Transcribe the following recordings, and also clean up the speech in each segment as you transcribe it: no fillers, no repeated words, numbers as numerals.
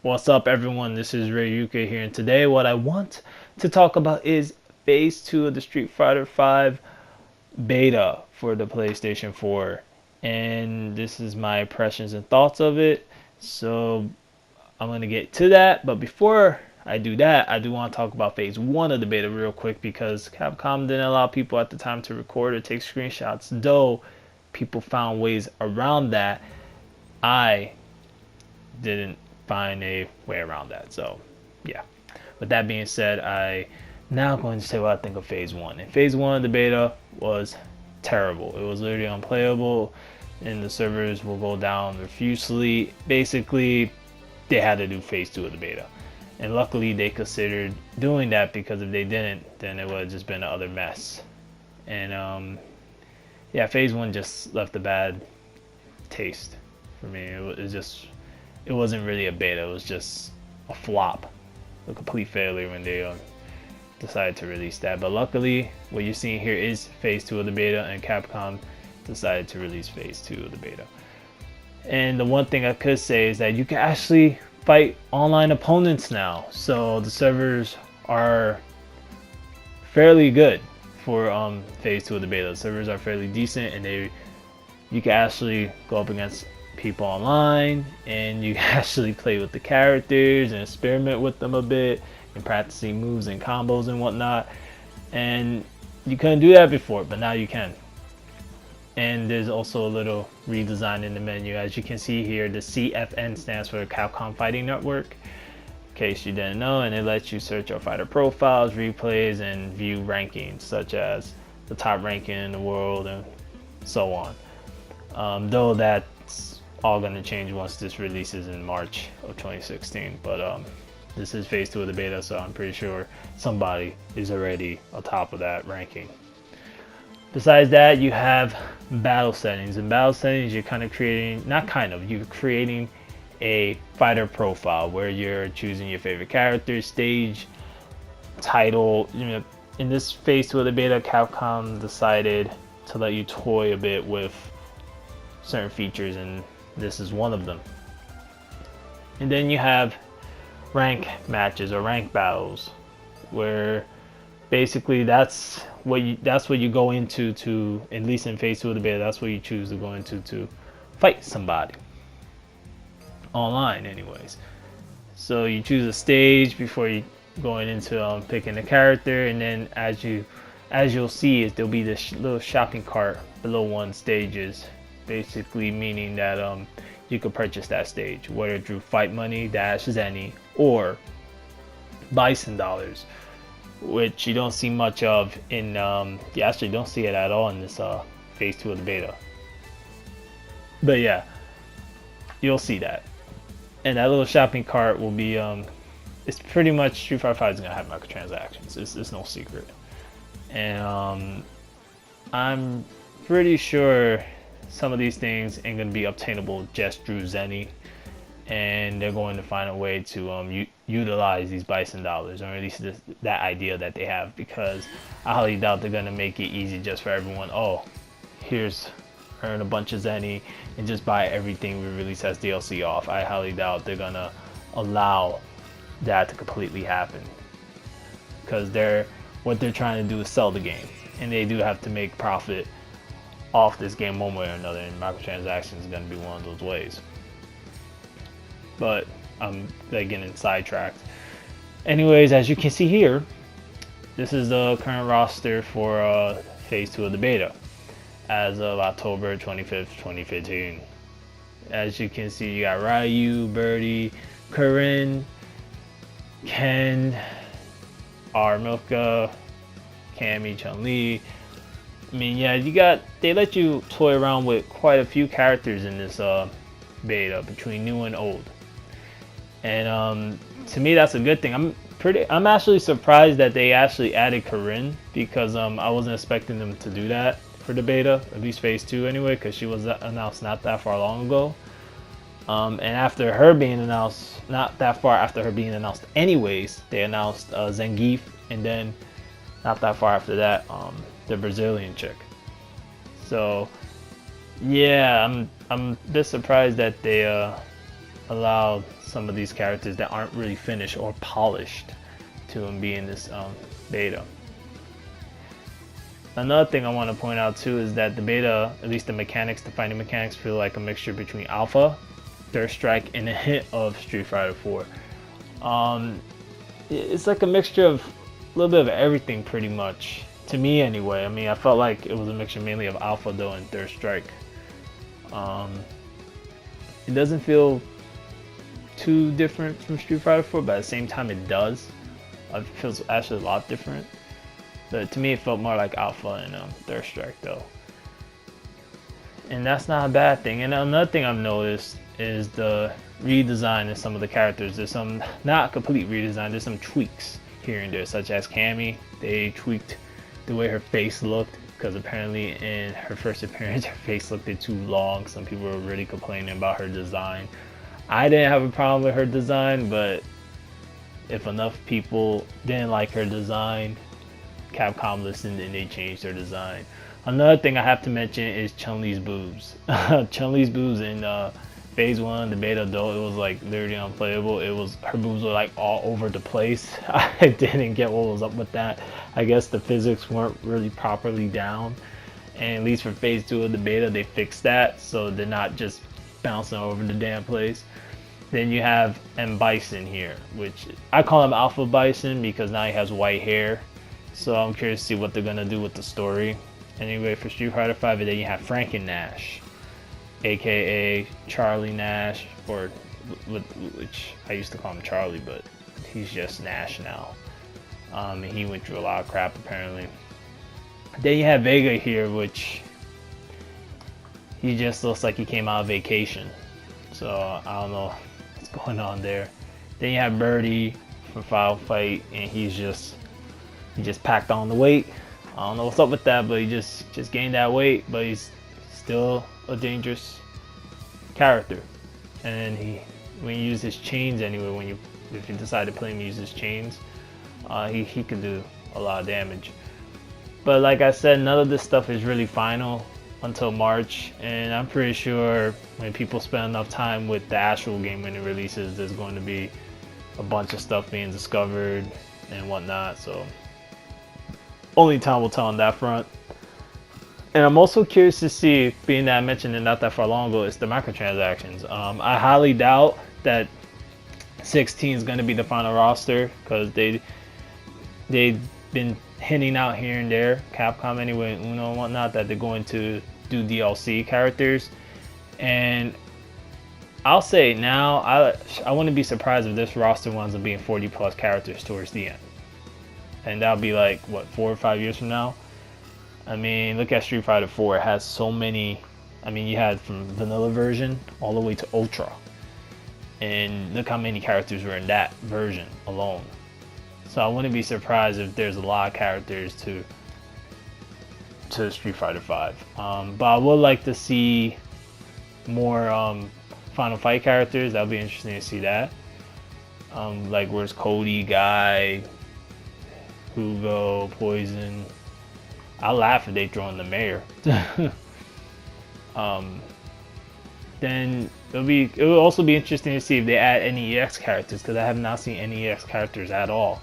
What's up, everyone? This is Rayuka here, and today what I want to talk about is Phase 2 of the Street Fighter 5 beta for the PlayStation 4. And this is my impressions and thoughts of it. So I'm going to get to that, but before I do that, I do want to talk about Phase 1 of the beta real quick because Capcom didn't allow people at the time to record or take screenshots, though people found ways around that. I didn't find a way around that. So, yeah. With that being said, I now going to say what I think of Phase 1. And Phase 1 of the beta was terrible. It was literally unplayable, and the servers will go down profusely. Basically, they had to do Phase 2 of the beta. And luckily, they considered doing that because if they didn't, then it would have just been another mess. And, yeah, Phase 1 just left a bad taste for me. It wasn't really a beta. It was just a flop, a complete failure when they decided to release that. But luckily, what you're seeing here is Phase 2 of the beta, and Capcom decided to release Phase 2 of the beta. And the one thing I could say is that you can actually fight online opponents now. So the servers are fairly good for Phase 2 of the beta. The servers are fairly decent, and you can actually go up against people online, and you can actually play with the characters and experiment with them a bit and practicing moves and combos and whatnot. And you couldn't do that before, but now you can. And there's also a little redesign in the menu. As you can see here, the CFN stands for Capcom Fighting Network, in case you didn't know, and it lets you search your fighter profiles, replays, and view rankings such as the top ranking in the world and so on. Though that's all going to change once this releases in March of 2016, but this is Phase 2 of the beta, so I'm pretty sure somebody is already on top of that ranking. Besides that, you have battle settings. In battle settings, you're you're creating a fighter profile where you're choosing your favorite character, stage, title. In this Phase 2 of the beta, Capcom decided to let you toy a bit with certain features, and this is one of them. And then you have rank matches or rank battles, where basically that's what you go into to, at least in Phase 2 of the beta, that's what you choose to go into to fight somebody online anyways. So you choose a stage before you going into picking a character, and then as you'll see is there'll be this little shopping cart below one stages, basically meaning that you could purchase that stage, whether through fight money, dash zenny, or bison dollars, which you don't see much of in you actually don't see it at all in this Phase 2 of the beta. But yeah, you'll see that. And that little shopping cart will be it's pretty much Street Fighter 5 is gonna have microtransactions. It's no secret. And I'm pretty sure some of these things ain't going to be obtainable just through Zenny, and they're going to find a way to utilize these bison dollars, or at least that idea that they have, because I highly doubt they're going to make it easy just for everyone. Oh, here's earn a bunch of Zenny and just buy everything we release as DLC off. I highly doubt they're going to allow that to completely happen, because what they're trying to do is sell the game, and they do have to make profit off this game one way or another, and microtransactions is going to be one of those ways. But I'm getting sidetracked. Anyways, as you can see here, this is the current roster for Phase 2 of the beta as of October 25th, 2015. As you can see, you got Ryu, Birdie, Corinne, Ken, Milka, Cammy, Chun-Li. I mean, yeah, they let you toy around with quite a few characters in this beta, between new and old. And to me, that's a good thing. I'm actually surprised that they actually added Corinne, because I wasn't expecting them to do that for the beta, at least Phase 2 anyway, because she was announced not that far long ago. And after her being announced, not that far after her being announced anyways, they announced Zangief, and then not that far after that, the Brazilian chick. So yeah, I'm a bit surprised that they allow some of these characters that aren't really finished or polished to be in this beta. Another thing I want to point out too is that the beta, at least the mechanics, the fighting mechanics, feel like a mixture between Alpha, Third Strike, and a hint of Street Fighter 4. It's like a mixture of a little bit of everything, pretty much. To me, anyway. I mean, I felt like it was a mixture mainly of Alpha, though, and Third Strike. It doesn't feel too different from Street Fighter 4, but at the same time, it does. It feels actually a lot different. But to me, it felt more like Alpha and Third Strike, though. And that's not a bad thing. And another thing I've noticed is the redesign of some of the characters. There's some, not complete redesign, there's some tweaks here and there, such as Cammy. They tweaked the way her face looked, because apparently in her first appearance, her face looked too long. Some people were really complaining about her design. I didn't have a problem with her design, but if enough people didn't like her design, Capcom listened and they changed their design. Another thing I have to mention is Chun-Li's boobs. Chun-Li's boobs in Phase 1, the beta, though it was like literally unplayable. Her boobs were like all over the place. I didn't get what was up with that. I guess the physics weren't really properly down. And at least for Phase 2 of the beta, they fixed that, so they're not just bouncing over the damn place. Then you have M. Bison here, which I call him Alpha Bison because now he has white hair. So I'm curious to see what they're gonna do with the story. Anyway, for Street Fighter 5, and then you have Franken Nash, aka Charlie Nash, or which I used to call him Charlie, but he's just Nash now. And he went through a lot of crap apparently. Then you have Vega here, which he just looks like he came out of vacation. So I don't know what's going on there. Then you have Birdie from Final Fight, and he just packed on the weight. I don't know what's up with that, but he just gained that weight, but he's still a dangerous character. And when you use his chains anyway, if you decide to play him, use his chains, he can do a lot of damage. But like I said, none of this stuff is really final until March, and I'm pretty sure when people spend enough time with the actual game when it releases, there's going to be a bunch of stuff being discovered and whatnot. So only time will tell on that front. And I'm also curious to see, being that I mentioned it not that far long ago, it's the microtransactions. I highly doubt that 16 is going to be the final roster, because they've been hinting out here and there, Capcom anyway, Uno and whatnot, that they're going to do DLC characters. And I'll say now, I wouldn't be surprised if this roster winds up being 40 plus characters towards the end. And that'll be like, what, 4 or 5 years from now? I mean, look at Street Fighter 4. It has so many. I mean, you had from vanilla version all the way to Ultra. And look how many characters were in that version alone. So I wouldn't be surprised if there's a lot of characters to Street Fighter 5. But I would like to see more Final Fight characters. That would be interesting to see that. Like, where's Cody, Guy, Hugo, Poison? I'll laugh if they throw in the mayor. Then it will also be interesting to see if they add any EX characters, because I have not seen any EX characters at all.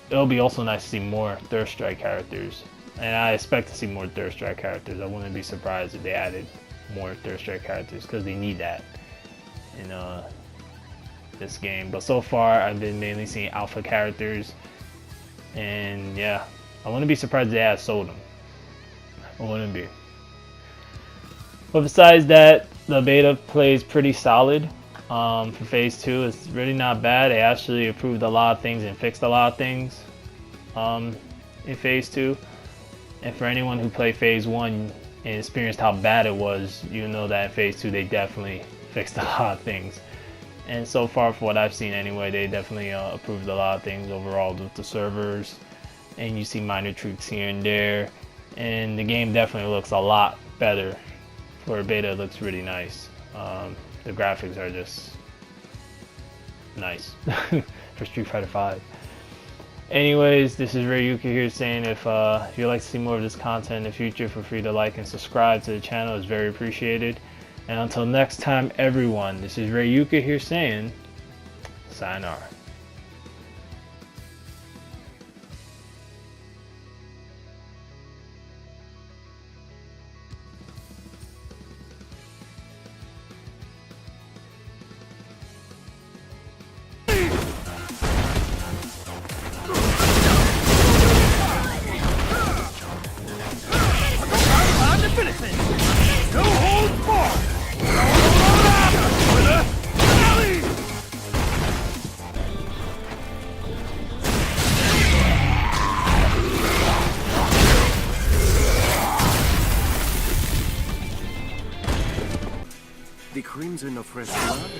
It'll be also nice to see more Third Strike characters, and I expect to see more Third Strike characters. I wouldn't be surprised if they added more Third Strike characters, because they need that in this game. But so far, I've been mainly seeing Alpha characters, and yeah, I wouldn't be surprised if they add Sodom. I wouldn't be. But besides that, the beta plays pretty solid. For Phase 2, it's really not bad. They actually improved a lot of things and fixed a lot of things in Phase 2. And for anyone who played Phase 1 and experienced how bad it was, you know that in Phase 2 they definitely fixed a lot of things. And so far, for what I've seen anyway, they definitely improved a lot of things overall with the servers. And you see minor tweaks here and there. And the game definitely looks a lot better. For a beta, it looks really nice. The graphics are just nice for Street Fighter 5. Anyways, this is Rayuka here saying if you'd like to see more of this content in the future, feel free to like and subscribe to the channel. It's very appreciated. And until next time, everyone, this is Rayuka here saying, sayonara. The crimson of fresh blood?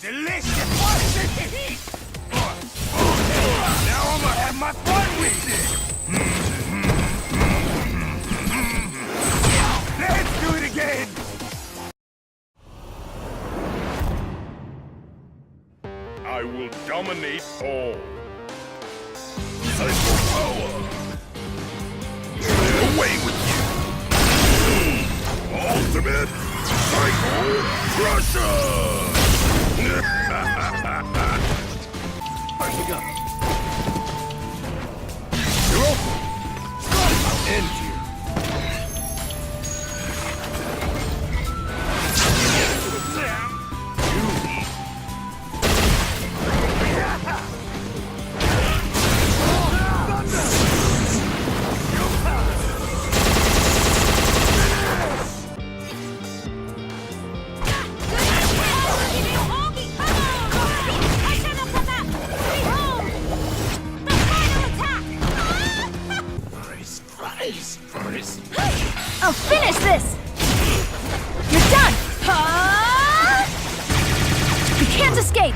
Delicious! What's it heat? Now I'm gonna have my fun with this! Let's do it again! I will dominate all. Psycho power! Away with you! Ultimate Psycho Crusher! Where'd you go? You're open! I'll end you! I'll finish this! You're done! You can't escape!